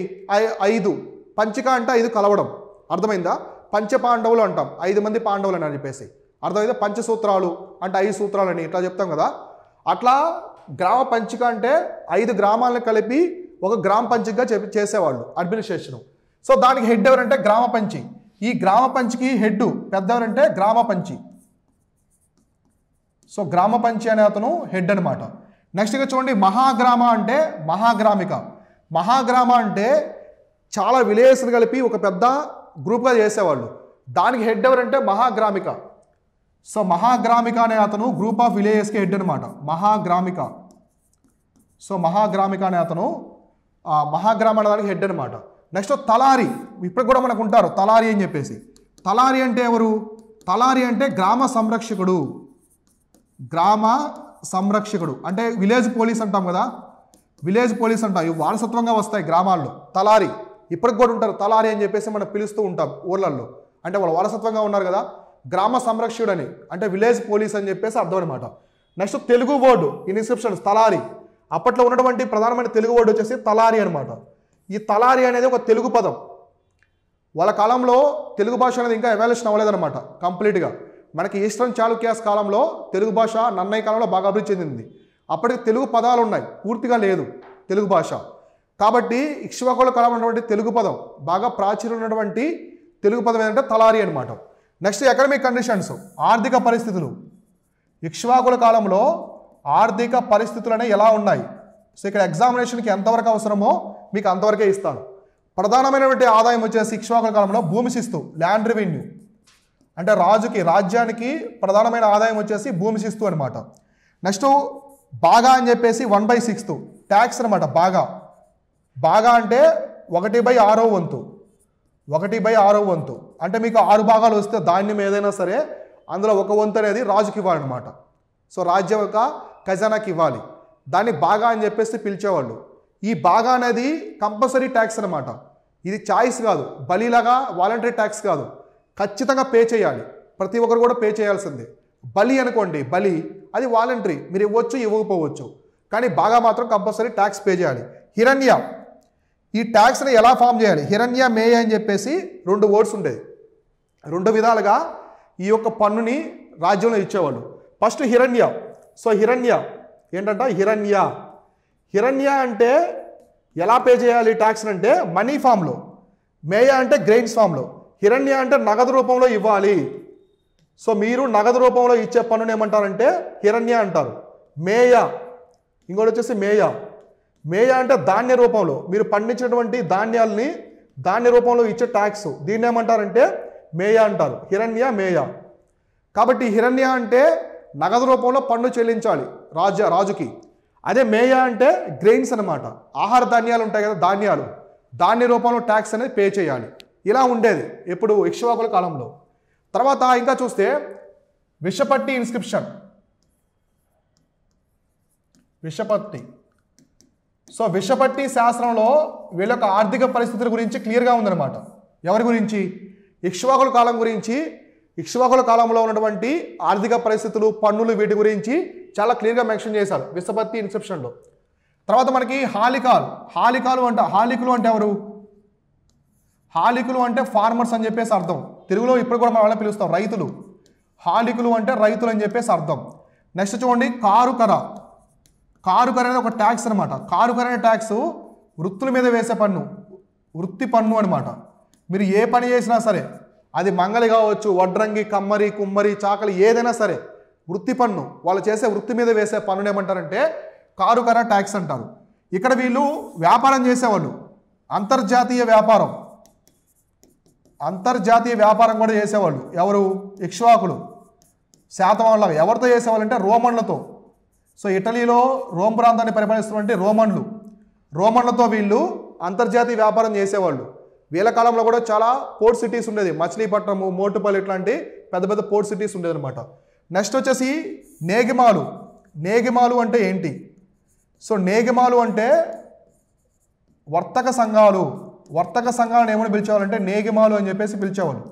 5. పంచిక అంటే 5 కలవడం. అర్థమైందా? పంచపాండవులు అంటాం, 5 మంది పాండవులు అని చెప్పేసి. అర్థమైందా? పంచసూత్రాలు అంటే 5 సూత్రాలు అని ఇట్లా చెప్తాం కదా. అట్లా గ్రామ పంచిక అంటే 5 గ్రామాలను కలిపి ఒక గ్రామ పంచికగా చేసేవాళ్ళు అడ్మినిస్ట్రేషను. సో దానికి హెడ్ ఎవరంటే గ్రామ పంచి. ఈ గ్రామ పంచికి హెడ్ పెద్ద ఎవరంటే గ్రామ పంచి. సో గ్రామ పంచి అనే అతను హెడ్ అనమాట. నెక్స్ట్ ఇక చూడండి మహాగ్రామ అంటే మహాగ్రామ అంటే చాలా విలేజ్ని కలిపి ఒక పెద్ద గ్రూప్గా చేసేవాళ్ళు. దానికి హెడ్ ఎవరంటే మహాగ్రామిక. సో మహాగ్రామిక అనే అతను గ్రూప్ ఆఫ్ విలేజెస్కి హెడ్ అనమాట. సో మహాగ్రామిక అనే అతను మహాగ్రామ అనేదానికి హెడ్ అనమాట. నెక్స్ట్ తలారి. ఇప్పుడు కూడా మనకు ఉంటారు తలారి అని చెప్పేసి. తలారి అంటే ఎవరు? తలారి అంటే గ్రామ సంరక్షకుడు అంటే విలేజ్ పోలీస్ అంటాం కదా, విలేజ్ పోలీస్ అంటాం. ఇవి వారసత్వంగా వస్తాయి గ్రామాల్లో. తలారి ఇప్పటికి కూడా ఉంటారు. తలారి అని చెప్పేసి మనం పిలుస్తూ ఉంటాం ఊర్లలో. అంటే వాళ్ళు వారసత్వంగా ఉన్నారు కదా. గ్రామ సంరక్షకుడు అని అంటే విలేజ్ పోలీస్ అని చెప్పేసి అర్థం అనమాట. నెక్స్ట్ తెలుగు వర్డ్ ఇన్స్క్రిప్షన్స్ తలారి. అప్పట్లో ఉన్నటువంటి ప్రధానమైన తెలుగు వర్డ్ వచ్చేసి తలారి అనమాట. ఈ తలారి అనేది ఒక తెలుగు పదం. వాళ్ళ కాలంలో తెలుగు భాష అనేది ఇంకా ఎవాల్యుయేషన్ అవ్వలేదన్నమాట కంప్లీట్గా. మనకి ఈస్టర్న్ చాళుక్యాస్ కాలంలో తెలుగు భాష నన్నయ్య కాలంలో బాగా అభివృద్ధి చెందింది. అప్పటికి తెలుగు పదాలు ఉన్నాయి, పూర్తిగా లేదు తెలుగు భాష. కాబట్టి ఇక్ష్వాకుల కాలంలో ఉన్నటువంటి తెలుగు పదం, బాగా ప్రాచుర్యం ఉన్నటువంటి తెలుగు పదం ఏంటంటే తలారి అనమాట. నెక్స్ట్ ఎకనమిక్ కండిషన్స్, ఆర్థిక పరిస్థితులు. ఇక్ష్వాకుల కాలంలో ఆర్థిక పరిస్థితులు అనేవి ఎలా ఉన్నాయి? సో ఇక్కడ ఎగ్జామినేషన్కి ఎంతవరకు అవసరమో మీకు అంతవరకే ఇస్తాను. ప్రధానమైనటువంటి ఆదాయం వచ్చేసి ఇక్ష్వాకుల కాలంలో భూమి శిస్తు, ల్యాండ్ రెవెన్యూ. అంటే రాజ్యానికి ప్రధానమైన ఆదాయం వచ్చేసి భూమి శిస్తు అనమాట. నెక్స్ట్ బాగా అని చెప్పేసి 1/6 ట్యాక్స్ అనమాట. బాగా అంటే 1/6 వంతు. 1/6 వంతు అంటే మీకు 6 భాగాలు వస్తే ధాన్యం ఏదైనా సరే అందులో 1 వంతు అనేది రాజుకి ఇవ్వాలన్నమాట. సో రాజ్యం యొక్క ఖజానాకి ఇవ్వాలి. దాన్ని బాగా అని చెప్పేసి పిలిచేవాళ్ళు. ఈ బాగా అనేది కంపల్సరీ ట్యాక్స్ అనమాట. ఇది చాయిస్ కాదు, బలిలాగా వాలంటరీ ట్యాక్స్ కాదు, ఖచ్చితంగా పే చేయాలి. ప్రతి ఒక్కరు కూడా పే చేయాల్సిందే. బలి అనుకోండి, బలి అది వాలంటరీ, మీరు ఇవ్వచ్చు ఇవ్వకపోవచ్చు, కానీ బాగా మాత్రం కంపల్సరీ ట్యాక్స్ పే చేయాలి. హిరణ్య, ఈ ట్యాక్స్ని ఎలా ఫామ్ చేయాలి? హిరణ్య మేయ అని చెప్పేసి 2 వర్డ్స్ ఉండేది. 2 విధాలుగా ఈ యొక్క పన్నుని రాజ్యంలో ఇచ్చేవాళ్ళు. ఫస్ట్ హిరణ్య. సో హిరణ్య ఏంటంటే హిరణ్య అంటే ఎలా పే చేయాలి ట్యాక్స్ అంటే మనీ ఫామ్లో, మేయ అంటే గ్రెయిన్స్ ఫామ్లో, హిరణ్య అంటే నగదు రూపంలో ఇవ్వాలి. సో మీరు నగదు రూపంలో ఇచ్చే పన్నును ఏమంటారంటే హిరణ్య అంటారు. మేయ ఇంకోటి వచ్చేసి మేయా. మేయా అంటే ధాన్య రూపంలో మీరు పండించినటువంటి ధాన్యాలని ధాన్య రూపంలో ఇచ్చే ట్యాక్స్, దీన్ని ఏమంటారంటే మేయా అంటారు. హిరణ్య, మేయా. కాబట్టి హిరణ్య అంటే నగదు రూపంలో పన్ను చెల్లించాలి రాజుకి. అదే మేయా అంటే గ్రెయిన్స్ అనమాట, ఆహార ధాన్యాలు ఉంటాయి కదా, ధాన్యాలు, ధాన్య రూపంలో ట్యాక్స్ అనేది పే చేయాలి. ఇలా ఉండేది ఇప్పుడు ఇక్ష్వాకుల కాలంలో. తర్వాత ఇంకా చూస్తే విషపట్టి ఇన్స్క్రిప్షన్, విషపట్టి. సో విషపట్టి శాస్త్రంలో వీళ్ళ యొక్క ఆర్థిక పరిస్థితుల గురించి క్లియర్గా ఉందన్నమాట. ఎవరి గురించి? ఇక్ష్వాకుల కాలం గురించి. ఇక్ష్వాకుల కాలంలో ఉన్నటువంటి ఆర్థిక పరిస్థితులు, పన్నులు, వీటి గురించి చాలా క్లియర్గా మెన్షన్ చేశారు విషపట్టి ఇన్స్క్రిప్షన్లో. తర్వాత మనకి హాలికాలు. హాలికులు అంటే ఎవరు? హాలికులు అంటే ఫార్మర్స్ అని చెప్పేసి అర్థం. తెలుగులో ఇప్పుడు కూడా మనం వాళ్ళని పిలుస్తాం రైతులు. హాలికులు అంటే రైతులు అని చెప్పేసి అర్థం. నెక్స్ట్ చూడండి కారుకర. కారుకర అనేది ఒక ట్యాక్స్ అనమాట. కారుకర అనే ట్యాక్స్ వృత్తుల మీద వేసే పన్ను, వృత్తి పన్ను అనమాట. మీరు ఏ పని చేసినా సరే, అది మంగలి కావచ్చు, వడ్రంగి, కమ్మరి, కుమ్మరి, చాకలి, ఏదైనా సరే వృత్తి పన్ను, వాళ్ళు చేసే వృత్తి మీద వేసే పన్నును ఏమంటారంటే కారుకర ట్యాక్స్ అంటారు. ఇక్కడ వీళ్ళు వ్యాపారం చేసేవాళ్ళు, అంతర్జాతీయ వ్యాపారం కూడా చేసేవాళ్ళు. ఎవరు? ఇక్ష్వాకులు. శాతవాహనులాగా. ఎవరితో చేసేవాళ్ళు అంటే రోమన్లతో. సో ఇటలీలో రోమ్ ప్రాంతాన్ని పరిపాలిస్తున్నటువంటి రోమన్లతో వీళ్ళు అంతర్జాతీయ వ్యాపారం చేసేవాళ్ళు. వీళ్ళ కాలంలో కూడా చాలా పోర్ట్ సిటీస్ ఉండేది, మచిలీపట్నము, మోటుపల్లి, ఇట్లాంటి పెద్ద పెద్ద పోర్ట్ సిటీస్ ఉండేది అనమాట. నెక్స్ట్ వచ్చేసి నేగిమాలు. నేగిమాలు అంటే ఏంటి? సో నేగిమాలు అంటే వర్తక సంఘాలు. వర్తక సంఘాలను ఏమని పిలిచేవాళ్ళంటే నేగిమాలు అని చెప్పేసి పిలిచేవాళ్ళు.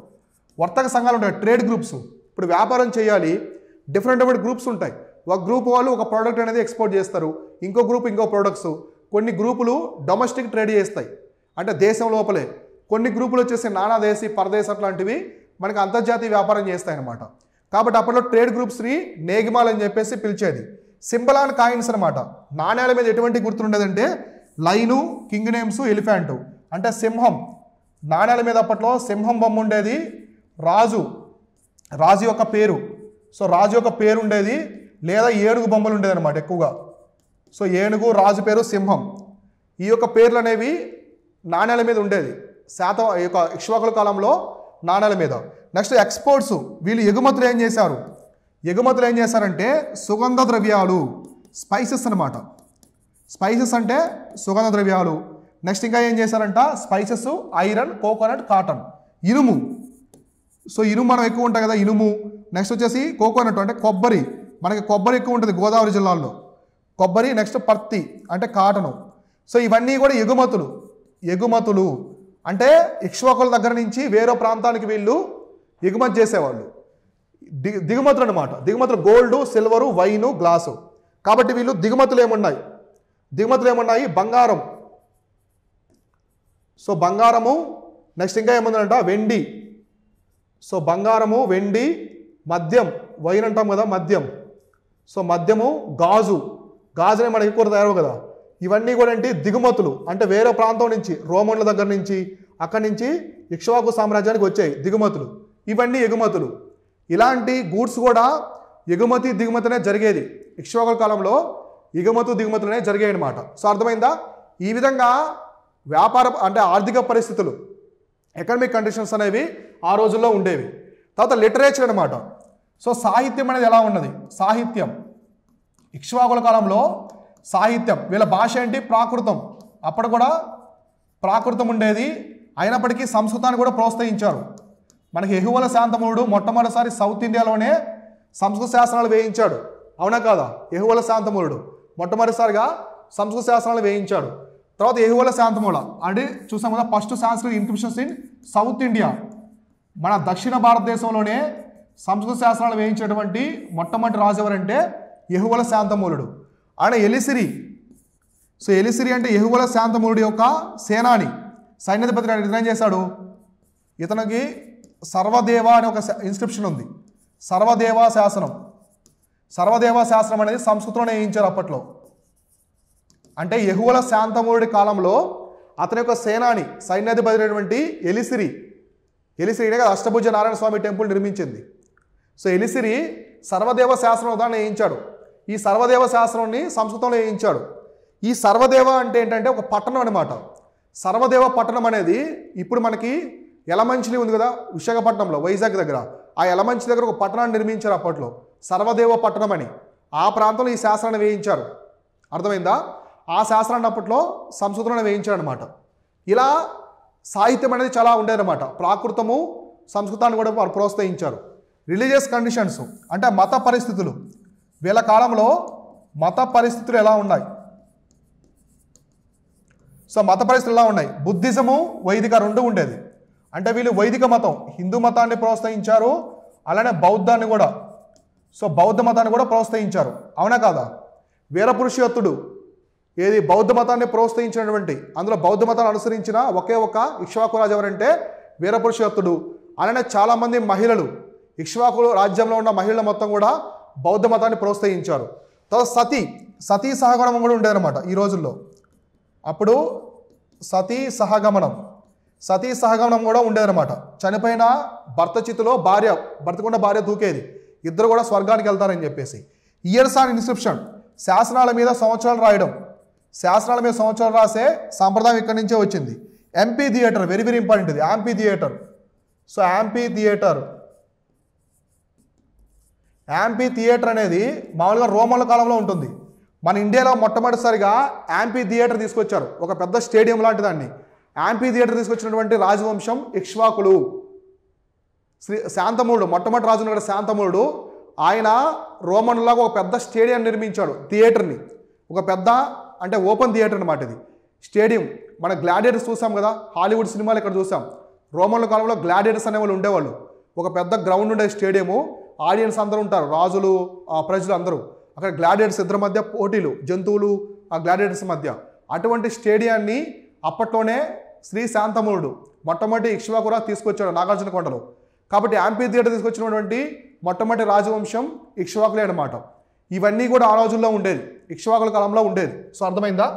వర్తక సంఘాలు ఉంటాయి, ట్రేడ్ గ్రూప్స్. ఇప్పుడు వ్యాపారం చేయాలి, డిఫరెంట్ గ్రూప్స్ ఉంటాయి. ఒక గ్రూప్ వాళ్ళు ఒక ప్రోడక్ట్ అనేది ఎక్స్పోర్ట్ చేస్తారు, ఇంకో గ్రూప్ ఇంకో ప్రోడక్ట్స్. కొన్ని గ్రూపులు డొమెస్టిక్ ట్రేడ్ చేస్తాయి, అంటే దేశం లోపలే. కొన్ని గ్రూపులు వచ్చేసి నానాదేశీ, పరదేశ్ అట్లాంటివి మనకి అంతర్జాతీయ వ్యాపారం చేస్తాయి అన్నమాట. కాబట్టి అప్పట్లో ట్రేడ్ గ్రూప్స్ని నేగిమాల్ అని చెప్పేసి పిలిచేది. సింబల్ ఆన్ కాయిన్స్ అనమాట. నాణ్యాల మీద ఎటువంటి గుర్తు ఉండేదంటే లైను, కింగ్ నేమ్స్, ఎలిఫెంట్ అంటే సింహం. నాణ్యాల మీద అప్పట్లో సింహం బొమ్మ ఉండేది. రాజు యొక్క పేరు. సో రాజు యొక్క పేరు ఉండేది, లేదా ఏనుగు బొమ్మలు ఉండేది అనమాట ఎక్కువగా. సో ఏనుగు, రాజు పేరు, సింహం, ఈ యొక్క పేర్లు అనేవి నాణ్యాల మీద ఉండేది ఈ యొక్క ఇక్ష్వాకుల కాలంలో నాణ్యాల మీద. Next exports. వీళ్ళు ఎగుమతులు ఏం చేశారంటే సుగంధ ద్రవ్యాలు, స్పైసెస్ అనమాట. స్పైసెస్ అంటే సుగంధ ద్రవ్యాలు. నెక్స్ట్ ఇంకా ఏం చేశారంట? స్పైసెస్, ఐరన్, కోకోనట్, కాటన్, ఇనుము. సో ఇనుము మనం ఎక్కువ ఉంటాయి కదా, ఇనుము. నెక్స్ట్ వచ్చేసి కోకోనట్ అంటే కొబ్బరి. మనకి కొబ్బరి ఎక్కువ ఉంటుంది గోదావరి జిల్లాల్లో, కొబ్బరి. నెక్స్ట్ పత్తి అంటే కాటను. సో ఇవన్నీ కూడా ఎగుమతులు అంటే ఇక్ష్వాకుల దగ్గర నుంచి వేరే ప్రాంతానికి వీళ్ళు ఎగుమతి చేసేవాళ్ళు. దిగుమతులు అనమాట. దిగుమతులు గోల్డ్, సిల్వరు, వైను, గ్లాసు. కాబట్టి వీళ్ళు దిగుమతులు ఏమున్నాయి? బంగారం. సో బంగారము. నెక్స్ట్ ఇంకా ఏముందంట? వెండి. సో బంగారము, వెండి, మద్యం, వైన్ అంటాం కదా, మద్యం. సో మద్యము, గాజునే మనకి ఎక్కువ తయారు కదా. ఇవన్నీ కూడా ఏంటి? దిగుమతులు. అంటే వేరే ప్రాంతం నుంచి, రోమన్ల దగ్గర నుంచి, అక్కడి నుంచి ఇక్ష్వాకు సామ్రాజ్యానికి వచ్చాయి దిగుమతులు. ఇవన్నీ ఎగుమతులు. ఇలాంటి గూడ్స్ కూడా ఎగుమతి దిగుమతినే జరిగేది. ఇక్ష్వాకుల కాలంలో దిగుమతులనే జరిగాయి అనమాట. సో అర్థమైందా? ఈ విధంగా వ్యాపార అంటే ఆర్థిక పరిస్థితులు, ఎకనామిక్ కండిషన్స్ అనేవి ఆ రోజుల్లో ఉండేవి. తర్వాత లిటరేచర్ అనమాట. సో సాహిత్యం అనేది ఎలా ఉన్నది? సాహిత్యం ఇక్ష్వాకుల కాలంలో సాహిత్యం, వీళ్ళ భాష ఏంటి? ప్రాకృతం. అప్పుడు కూడా ప్రాకృతం ఉండేది. అయినప్పటికీ సంస్కృతాన్ని కూడా ప్రోత్సహించారు. మనకి యెహువల శాంతమూరుడు మొట్టమొదటిసారి సౌత్ ఇండియాలోనే సంస్కృత శాస్త్రాలు వేయించాడు, అవునా కాదా? యెహువల శాంతమూరుడు మొట్టమొదటిసారిగా సంస్కృత శాస్త్రాలు వేయించాడు. తర్వాత యెహువల శాంతమూల అంటే చూసాం కదా, first Sanskrit inscriptions in South India. మన దక్షిణ భారతదేశంలోనే సంస్కృత శాస్త్రాలు వేయించేటువంటి మొట్టమొదటి రాజు ఎవరంటే యెహువల శాంతమూలుడు. ఆయన ఎలిసిరి. సో ఎలిసిరి అంటే యెహువల శాంతమూలుడు యొక్క సేనాని, సైన్యాధిపతి డిజైన్ చేశాడు. ఇతనికి సర్వదేవ అనే ఒక ఇన్స్క్రిప్షన్ ఉంది. సర్వదేవా శాసనం అనేది సంస్కృతంలోనే వేయించారు అప్పట్లో. అంటే యెహువల శాంతమూలుడి కాలంలో అతని యొక్క సేనాని, సైన్యాధిపతి అయినటువంటి ఎలిసిరి కదా అష్టభుజ నారాయణ స్వామి టెంపుల్ నిర్మించింది. సో ఎలిసిరి సర్వదేవ శాస్త్రం ఉదాహరణ వేయించాడు. ఈ సర్వదేవ శాస్త్రాన్ని సంస్కృతంలో వేయించాడు. ఈ సర్వదేవ అంటే ఏంటంటే ఒక పట్టణం అనమాట. సర్వదేవ పట్టణం అనేది ఇప్పుడు మనకి యలమంచిలి ఉంది కదా విశాఖపట్నంలో, వైజాగ్ దగ్గర. ఆ యలమంచి దగ్గర ఒక పట్టణాన్ని నిర్మించారు అప్పట్లో, సర్వదేవ పట్టణం అని. ఆ ప్రాంతంలో ఈ శాస్త్రాన్ని వేయించారు. అర్థమైందా? ఆ శాస్త్రాన్ని అప్పట్లో సంస్కృతంలో వేయించారు అనమాట. ఇలా సాహిత్యం అనేది చాలా ఉండేదన్నమాట. ప్రాకృతము సంస్కృతాన్ని కూడా వారు ప్రోత్సహించారు. రిలీజియస్ కండిషన్స్ అంటే మత పరిస్థితులు, వీళ్ళ కాలంలో మత పరిస్థితులు ఎలా ఉన్నాయి? సో మత పరిస్థితులు ఎలా ఉన్నాయి? బుద్ధిజము వైదిక రెండు ఉండేది. అంటే వీళ్ళు వైదిక మతం, హిందూ మతాన్ని ప్రోత్సహించారు, అలానే బౌద్ధాన్ని కూడా. సో బౌద్ధ మతాన్ని కూడా ప్రోత్సహించారు, అవునా కాదా? వీరపురుషోత్తముడు ఏది బౌద్ధ మతాన్ని ప్రోత్సహించినటువంటి, అందులో బౌద్ధ మతాన్ని అనుసరించిన ఒకే ఒక ఇక్ష్వాకు రాజు ఎవరంటే వీరపురుషోత్తముడు. అలానే చాలామంది మహిళలు, ఇక్ష్వాకు రాజ్యంలో ఉన్న మహిళల మొత్తం కూడా బౌద్ధ మతాన్ని ప్రోత్సహించారు. తర్వాత సతీ సహగమనం కూడా ఉండేదన్నమాట ఈ రోజుల్లో. అప్పుడు సతీ సహగమనం కూడా ఉండేదన్నమాట. చనిపోయిన భర్త చితిలో బ్రతకుండా భార్య దూకేది, ఇద్దరు కూడా స్వర్గానికి వెళ్తారని చెప్పేసి. ఇయర్స్ ఆన్ ఇన్స్క్రిప్షన్, శాసనాల మీద సంవత్సరాలు రాయడం, శాసనాల మీద సంవత్సరాలు రాసే సాంప్రదాయం ఇక్కడి నుంచే వచ్చింది. MP theatre very very important, ఇది యాంపీ థియేటర్. సో యాంపీ థియేటర్ అనేది మామూలుగా రోమన్ల కాలంలో ఉంటుంది. మన ఇండియాలో మొట్టమొదటిసారిగా యాంపీ థియేటర్ తీసుకొచ్చారు, ఒక పెద్ద స్టేడియం లాంటి దాన్ని. యాంపీ థియేటర్ తీసుకొచ్చినటువంటి రాజవంశం ఇక్ష్వాకులు. శాంతమూలుడు, మొట్టమొదటి రాజు ఉన్నాడు శాంతమూలుడు. ఆయన రోమన్లాగా ఒక పెద్ద స్టేడియం నిర్మించాడు, థియేటర్ని. ఒక పెద్ద అంటే ఓపెన్ థియేటర్ అనమాట ఇది, స్టేడియం. మన గ్లాడియేటర్స్ చూసాం కదా, హాలీవుడ్ సినిమాలు ఇక్కడ చూసాం. రోమన్ల కాలంలో గ్లాడియేటర్స్ అనేవాళ్ళు ఉండేవాళ్ళు. ఒక పెద్ద గ్రౌండ్ ఉండే స్టేడియము, ఆడియన్స్ అందరూ ఉంటారు, రాజులు ప్రజలు అందరూ. అక్కడ గ్లాడియేటర్స్ ఇద్దరి మధ్య పోటీలు, జంతువులు ఆ గ్లాడియేటర్స్ మధ్య. అటువంటి స్టేడియాన్ని అప్పట్లోనే శ్రీ శాంతమూలుడు మొట్టమొదటి ఇక్ష్వాకురా తీసుకొచ్చాడు నాగార్జునకొండలో. కాబట్టి యాంపీ థియేటర్ తీసుకొచ్చినటువంటి మొట్టమొదటి రాజవంశం ఇక్ష్వాకులే అనమాట. ఇవన్నీ కూడా ఆ రోజుల్లో ఉండేది, ఇక్ష్వాకుల కాలంలో ఉండేది. సో అర్థమైందా?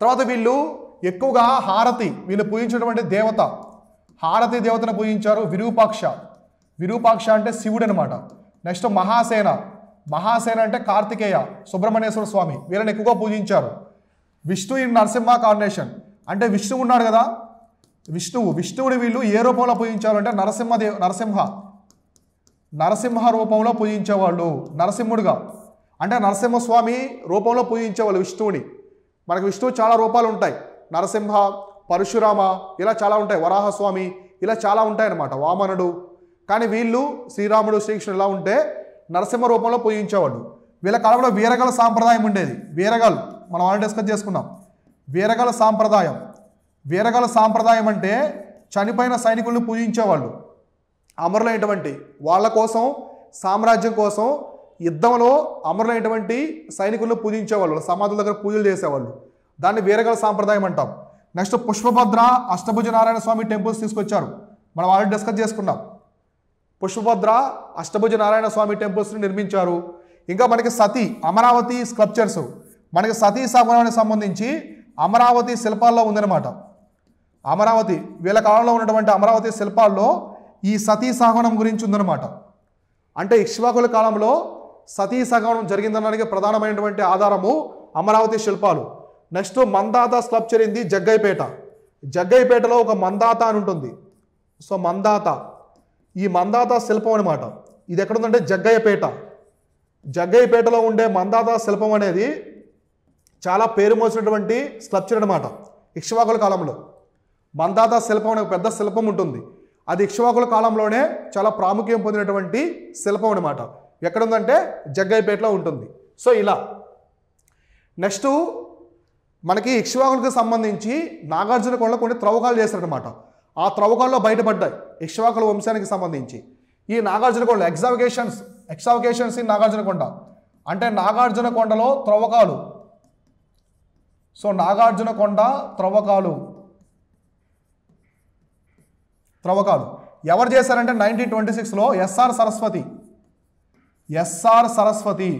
తర్వాత వీళ్ళు ఎక్కువగా వీళ్ళు పూజించినటువంటి దేవత హారతి దేవతను పూజించారు. విరూపాక్ష అంటే శివుడు అనమాట. నెక్స్ట్ మహాసేన అంటే కార్తికేయ, సుబ్రహ్మణ్యేశ్వర స్వామి, వీళ్ళని ఎక్కువగా పూజించారు. విష్ణు ఇన్ నరసింహ కార్నేషన్ అంటే విష్ణువు ఉన్నాడు కదా, విష్ణువుని వీళ్ళు ఏ రూపంలో పూజించారు అంటే నరసింహ రూపంలో పూజించేవాళ్ళు. నరసింహుడుగా అంటే నరసింహస్వామి రూపంలో పూజించేవాళ్ళు విష్ణువుని. మనకు విష్ణువు చాలా రూపాలు ఉంటాయి, నరసింహ, పరశురామ, ఇలా చాలా ఉంటాయి, వరాహస్వామి, ఇలా చాలా ఉంటాయన్నమాట, వామనుడు. కానీ వీళ్ళు శ్రీరాముడు, శ్రీకృష్ణుడు ఇలా ఉంటే నరసింహ రూపంలో పూజించేవాళ్ళు. వీళ్ళ కాలంలో వీరగల సాంప్రదాయం ఉండేది. మనం ఆల్రెడీ డిస్కస్ చేసుకున్నాం. వీరగల సాంప్రదాయం అంటే చనిపోయిన సైనికులను పూజించేవాళ్ళు. అమరులైనటువంటి వాళ్ళ కోసం, సామ్రాజ్యం కోసం యుద్ధంలో అమరులైనటువంటి సైనికులను పూజించేవాళ్ళు, సమాధుల దగ్గర పూజలు చేసేవాళ్ళు. దాన్ని వీరగల సాంప్రదాయం అంటాం. నెక్స్ట్ పుష్పభద్ర, అష్టభుజ నారాయణ స్వామి టెంపుల్స్ తీసుకొచ్చారు, మనం ఆల్రెడీ డిస్కస్ చేసుకున్నాం. పుష్పభద్ర, అష్టభుజ నారాయణ స్వామి టెంపుల్స్ని నిర్మించారు. ఇంకా మనకి అమరావతి స్కల్ప్చర్స్, మనకి సతీ సహగమనానికి సంబంధించి అమరావతి శిల్పాల్లో ఉందన్నమాట. అమరావతి వీళ్ళ కాలంలో ఉన్నటువంటి అమరావతి శిల్పాల్లో ఈ సతీ సహగమనం గురించి ఉందన్నమాట. అంటే ఇక్ష్వాకుల కాలంలో సతీ సహగమనం జరిగిందనడానికి ప్రధానమైనటువంటి ఆధారము అమరావతి శిల్పాలు. నెక్స్ట్ మందాత స్కల్ప్చర్ ఇంది జగ్గైపేటలో ఒక మందాత అని ఉంటుంది. సో ఈ మందాత శిల్పం అనమాట. ఇది ఎక్కడుందంటే జగ్గయ్యపేటలో ఉండే మందాత శిల్పం అనేది చాలా పేరు మోసినటువంటి స్కల్ప్చర్ అనమాట. ఇక్ష్వాకుల కాలంలో మందాత శిల్పం అనే పెద్ద శిల్పం ఉంటుంది. అది ఇక్ష్వాకుల కాలంలోనే చాలా ప్రాముఖ్యం పొందినటువంటి శిల్పం అనమాట. ఎక్కడుందంటే జగ్గయ్యపేటలో ఉంటుంది. సో ఇలా నెక్స్ట్ మనకి ఇక్ష్వాకులకు సంబంధించి నాగార్జునకొండలో కొన్ని త్రవ్వకాలు చేశారనమాట. ఆ త్రవ్వకాల్లో బయటపడ్డాయి ఇక్ష్వాకుల వంశానికి సంబంధించి. ఈ నాగార్జునకొండ ఎక్సావకేషన్స్ ఇన్ నాగార్జునకొండ అంటే నాగార్జునకొండలో త్రవ్వకాలు. సో నాగార్జునకొండ త్రవ్వకాలు ఎవరు చేశారంటే 1926లో ఎస్ఆర్ సరస్వతి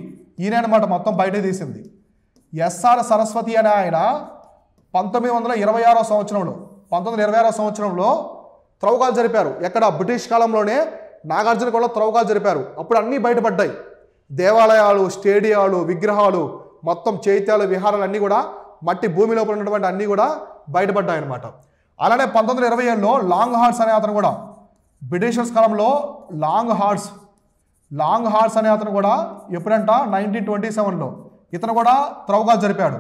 ఈయన అనమాట మొత్తం బయట తీసింది. ఎస్ఆర్ సరస్వతి అనే ఆయన 1926వ సంవత్సరంలో త్రవ్వకాలు జరిపారు. ఎక్కడ బ్రిటిష్ కాలంలోనే నాగార్జునకొండలో త్రవ్వకాలు జరిపారు. అప్పుడు అన్నీ బయటపడ్డాయి. దేవాలయాలు, స్టేడియాలు, విగ్రహాలు, మొత్తం చైత్యాలు, విహారాలు అన్నీ కూడా మట్టి భూమి లోపల ఉన్నటువంటి అన్నీ కూడా బయటపడ్డాయి అనమాట. అలానే 1927లో లాంగ్ హార్స్ అనే అతను కూడా, బ్రిటిషర్స్ కాలంలో లాంగ్ హార్స్ అనే అతను కూడా ఎప్పుడంట 1927లో ఇతను కూడా త్రవ్వకాలు జరిపాడు.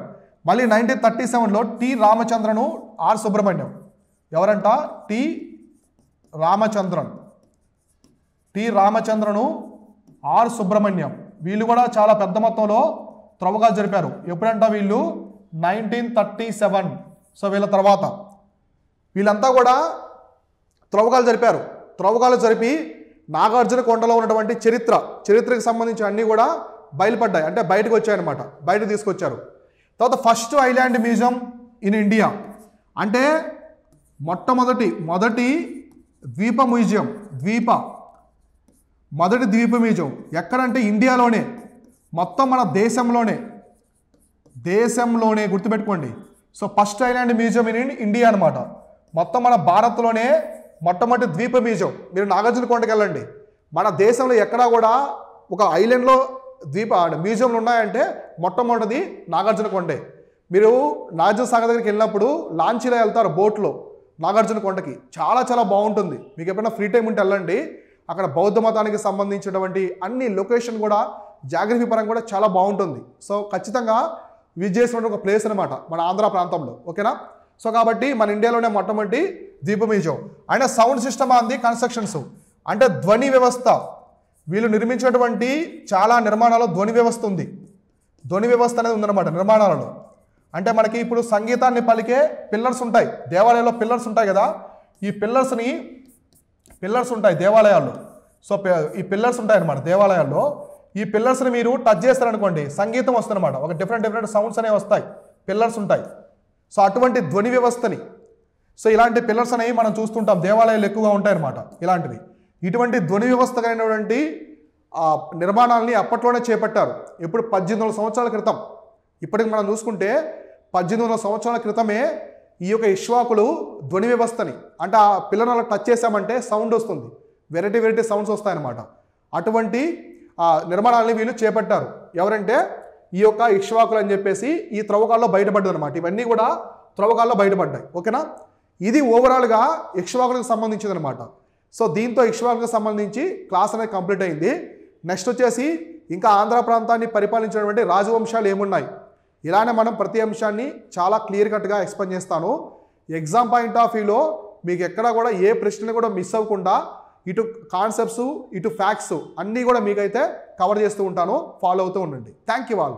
మళ్ళీ 1937లో టి రామచంద్రను, ఆర్ సుబ్రహ్మణ్యం, ఎవరంట టి రామచంద్రను, ఆర్ సుబ్రహ్మణ్యం, వీళ్ళు కూడా చాలా పెద్ద మొత్తంలో త్రవ్వకాలు జరిపారు. ఎప్పుడంట వీళ్ళు 1937. సో వీళ్ళ తర్వాత వీళ్ళంతా కూడా త్రవ్వకాలు జరిపారు. త్రవ్వకాలు జరిపి నాగార్జున కొండలో ఉన్నటువంటి చరిత్రకు సంబంధించి అన్నీ కూడా బయలుపడ్డాయి, అంటే బయటకు వచ్చాయన్నమాట, బయటకు తీసుకొచ్చారు. తర్వాత first island museum in India, అంటే మొదటి ద్వీప మ్యూజియం, మొదటి ద్వీప మ్యూజియం ఎక్కడంటే ఇండియాలోనే, మొత్తం మన దేశంలోనే గుర్తుపెట్టుకోండి. So first island museum in India అనమాట. మొత్తం మన భారత్లోనే మొట్టమొదటి ద్వీప మ్యూజియం. మీరు నాగార్జున కొండకి వెళ్ళండి, మన దేశంలో ఎక్కడా కూడా ఒక ఐలాండ్లో మ్యూజియంలు ఉన్నాయంటే మొట్టమొదటిది నాగార్జున కొండే. మీరు నాగార్జున సాగర్ దగ్గరికి వెళ్ళినప్పుడు లాంచీలో వెళ్తారు, బోట్లో నాగార్జున కొండకి, చాలా చాలా బాగుంటుంది. మీకు ఎప్పుడైనా ఫ్రీ టైం ఉంటే వెళ్ళండి. అక్కడ బౌద్ధ మతానికి సంబంధించినటువంటి అన్ని లొకేషన్ కూడా జాగ్రఫీ పరంగా కూడా చాలా బాగుంటుంది. సో ఖచ్చితంగా విజిట్ చేసిన ఒక ప్లేస్ అనమాట మన ఆంధ్ర ప్రాంతంలో, ఓకేనా. సో కాబట్టి మన ఇండియాలోనే మొట్టమొదటి ద్వీప మ్యూజియం. అయినా sound system on the constructions, అంటే ధ్వని వ్యవస్థ, వీళ్ళు నిర్మించినటువంటి చాలా నిర్మాణాలు ధ్వని వ్యవస్థ ఉంది. ధ్వని వ్యవస్థ అనేది ఉందన్నమాట నిర్మాణాలలో. అంటే మనకి ఇప్పుడు సంగీతాన్ని పలికే పిల్లర్స్ ఉంటాయి, దేవాలయాల్లో పిల్లర్స్ ఉంటాయి కదా, ఈ పిల్లర్స్ ఉంటాయి దేవాలయాల్లో. సో ఈ పిల్లర్స్ ఉంటాయి అన్నమాట దేవాలయాల్లో. ఈ పిల్లర్స్ని మీరు టచ్ చేస్తారనుకోండి, సంగీతం వస్తుందన్నమాట, ఒక డిఫరెంట్ సౌండ్స్ అనేవి వస్తాయి, పిల్లర్స్ ఉంటాయి. సో అటువంటి ధ్వని వ్యవస్థని, సో ఇలాంటి పిల్లర్స్ అనేవి మనం చూస్తుంటాం, దేవాలయాలు ఎక్కువగా ఉంటాయన్నమాట ఇలాంటివి. ఇటువంటి ధ్వని వ్యవస్థ కలిగినటువంటి నిర్మాణాలని అప్పట్లోనే చేపట్టారు. ఇప్పుడు 1800 సంవత్సరాల క్రితం. ఇప్పటికి మనం చూసుకుంటే 1800 సంవత్సరాల క్రితమే ఈ యొక్క ఇక్ష్వాకులు ధ్వని వ్యవస్థని, అంటే ఆ పిల్లర్లను టచ్ చేసామంటే సౌండ్ వస్తుంది, వెరైటీ సౌండ్స్ వస్తాయన్నమాట. అటువంటి నిర్మాణాలని వీళ్ళు చేపట్టారు. ఎవరంటే ఈ యొక్క ఇక్ష్వాకులు అని చెప్పేసి ఈ త్రవ్వకాల్లో బయటపడ్డారు అనమాట. ఇవన్నీ కూడా త్రవ్వకాల్లో బయటపడ్డాయి, ఓకేనా. ఇది ఓవరాల్గా ఇక్ష్వాకులకు సంబంధించింది అనమాట. సో దీంతో ఇక్ష్వాకులకు సంబంధించి క్లాస్ అనేది కంప్లీట్ అయింది. నెక్స్ట్ వచ్చేసి ఇంకా ఆంధ్ర ప్రాంతాన్ని పరిపాలించినటువంటి రాజవంశాలు ఏమున్నాయి, ఇలానే మనం ప్రతి అంశాన్ని చాలా క్లియర్ కట్గా ఎక్స్ప్లెయిన్ చేస్తాను. ఎగ్జామ్ పాయింట్ ఆఫ్ వ్యూలో మీకు ఎక్కడా కూడా ఏ ప్రశ్నలు కూడా మిస్ అవ్వకుండా ఇటు కాన్సెప్ట్స్ ఇటు ఫ్యాక్ట్స్ అన్నీ కూడా మీకైతే కవర్ చేస్తూ ఉంటాను. ఫాలో అవుతూ ఉండండి. Thank you all.